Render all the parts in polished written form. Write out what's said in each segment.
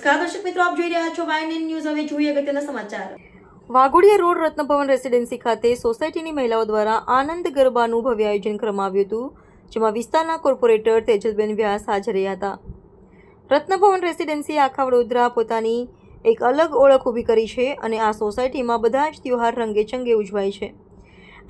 નમસ્કાર દર્શક મિત્રો, આપ જોઈ રહ્યા છો વાયએનએન ન્યૂઝ। હવે જોઈએ અગત્યના સમાચાર। વાઘોડિયા રોડ રત્નભવન રેસિડેન્સી ખાતે સોસાયટીની મહિલાઓ દ્વારા આનંદ ગરબાનું ભવ્ય આયોજન કરવામાં આવ્યું હતું, જેમાં વિસ્તારના કોર્પોરેટર તેજલબેન વ્યાસ હાજર રહ્યા હતા। રત્નભવન રેસિડેન્સી આખા વડોદરા પોતાની એક અલગ ઓળખ ઊભી કરી છે અને આ સોસાયટીમાં બધા જ તહેવાર રંગેચંગે ઉજવાય છે।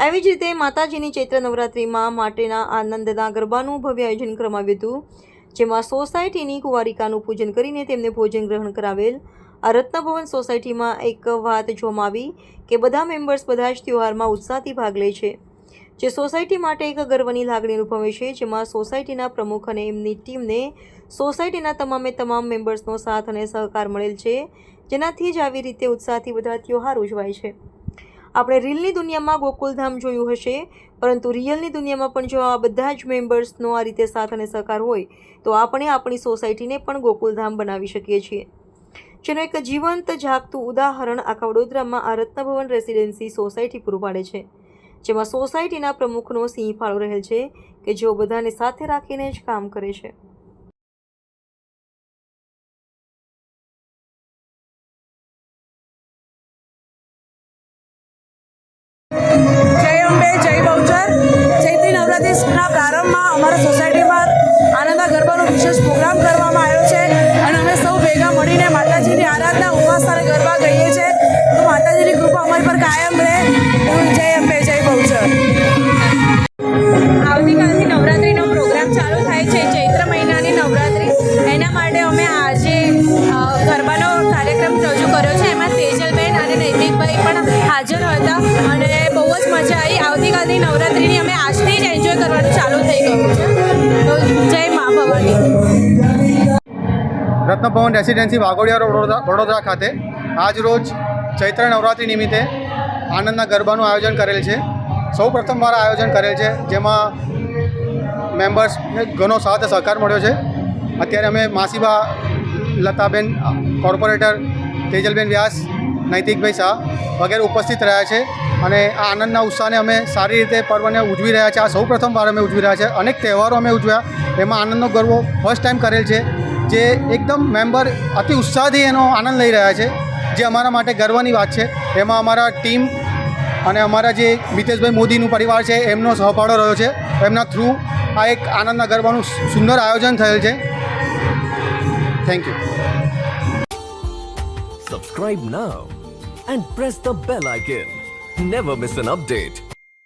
આવી જ રીતે માતાજીની ચૈત્ર નવરાત્રિમાં માટેના આનંદના ગરબાનું ભવ્ય આયોજન કરવામાં આવ્યું હતું, જેમાં સોસાયટીની કુંવારિકાનું પૂજન કરીને તેમને ભોજન ગ્રહણ કરાવેલ। આ રત્નભવન સોસાયટીમાં એક વાત જોવામાં આવી કે બધા મેમ્બર્સ બધા જ તહેવારમાં ઉત્સાહથી ભાગ લે છે, જે સોસાયટી માટે એક ગર્વની લાગણી અનુભવે છે, જેમાં સોસાયટીના પ્રમુખ અને એમની ટીમને સોસાયટીના તમામ મેમ્બર્સનો સાથ અને સહકાર મળેલ છે, જેનાથી જ આવી રીતે ઉત્સાહથી બધા તહેવાર ઉજવાય છે। આપણે રીલની દુનિયામાં ગોકુલધામ જોયું હશે, પરંતુ રિયલની દુનિયામાં પણ જો આ બધા જ મેમ્બર્સનો આ રીતે સાથ અને સહકાર હોય તો આપણે આપણી સોસાયટીને પણ ગોકુલધામ બનાવી શકીએ છીએ, જેનું એક જીવંત જાગતું ઉદાહરણ આખા વડોદરામાં આ રત્નભવન રેસિડેન્સી સોસાયટી પૂરું પાડે છે, જેમાં સોસાયટીના પ્રમુખનો સિંહ ફાળો રહેલ છે કે જેઓ બધાને સાથે રાખીને જ કામ કરે છે। જય અંબે, જય બહુચર। ચૈત્રી નવરાત્રિના પ્રારંભમાં અમારા સોસાયટીમાં આનંદના ગરબાનો વિશેષ પ્રોગ્રામ કરવામાં આવ્યો છે અને અમે સૌ ભેગા મળીને માતાજીની આરાધના ઉપવાસ અને ગરબા ગઈએ છીએ। તો માતાજીની કૃપા અમારી પર કાયમ રહે। જય અંબે, જય બહુચર। આવતીકાલથી નવરાત્રિનો પ્રોગ્રામ ચાલુ થાય છે, ચૈત્ર મહિનાની નવરાત્રિ। એના માટે અમે આજે ગરબાનો કાર્યક્રમ રજૂ કર્યો છે। એમાં તેજલબેન અને નૈતિકભાઈ પણ હાજર હતા અને બહુ જ મજા આવી। આવતીકાલની નવરાત્રિની અમે આજથી જ એન્જોય કરવાનું ચાલુ થઈ ગયું છે। તો જય મા ભવાની। રત્નભવન રેસિડેન્સી વાઘોડિયા રોડ વડોદરા ખાતે આજ રોજ ચૈત્ર નવરાત્રિ નિમિત્તે આનંદના ગરબાનું આયોજન કરેલ છે। સૌ પ્રથમવાર આયોજન કરેલ છે, જેમાં મેમ્બર્સને ઘણો સાથ સહકાર મળ્યો છે। અત્યારે અમે માસીબા લતાબેન, કોર્પોરેટર તેજલબેન વ્યાસ, નૈતિકભાઈ શાહ વગેરે ઉપસ્થિત રહ્યા છે અને આ આનંદના ઉત્સાહને અમે સારી રીતે પર્વને ઉજવી રહ્યા છીએ। આ સૌ પ્રથમવાર અમે ઉજવી રહ્યા છીએ। અનેક તહેવારો અમે ઉજવ્યા, એમાં આનંદનો ગરબો ફર્સ્ટ ટાઈમ કરેલ છે, જે એકદમ મેમ્બર અતિ ઉત્સાહથી એનો આનંદ લઈ રહ્યા છે, જે અમારા માટે ગર્વની વાત છે। એમાં અમારા ટીમ અને અમારા જે મિતેશભાઈ મોદીનું પરિવાર છે એમનો સહફાળો રહ્યો છે। એમના થ્રુ આ એક આનંદના ગરબાનું સુંદર આયોજન થયેલ છે। Thank you. Subscribe now and press the bell icon. Never miss an update.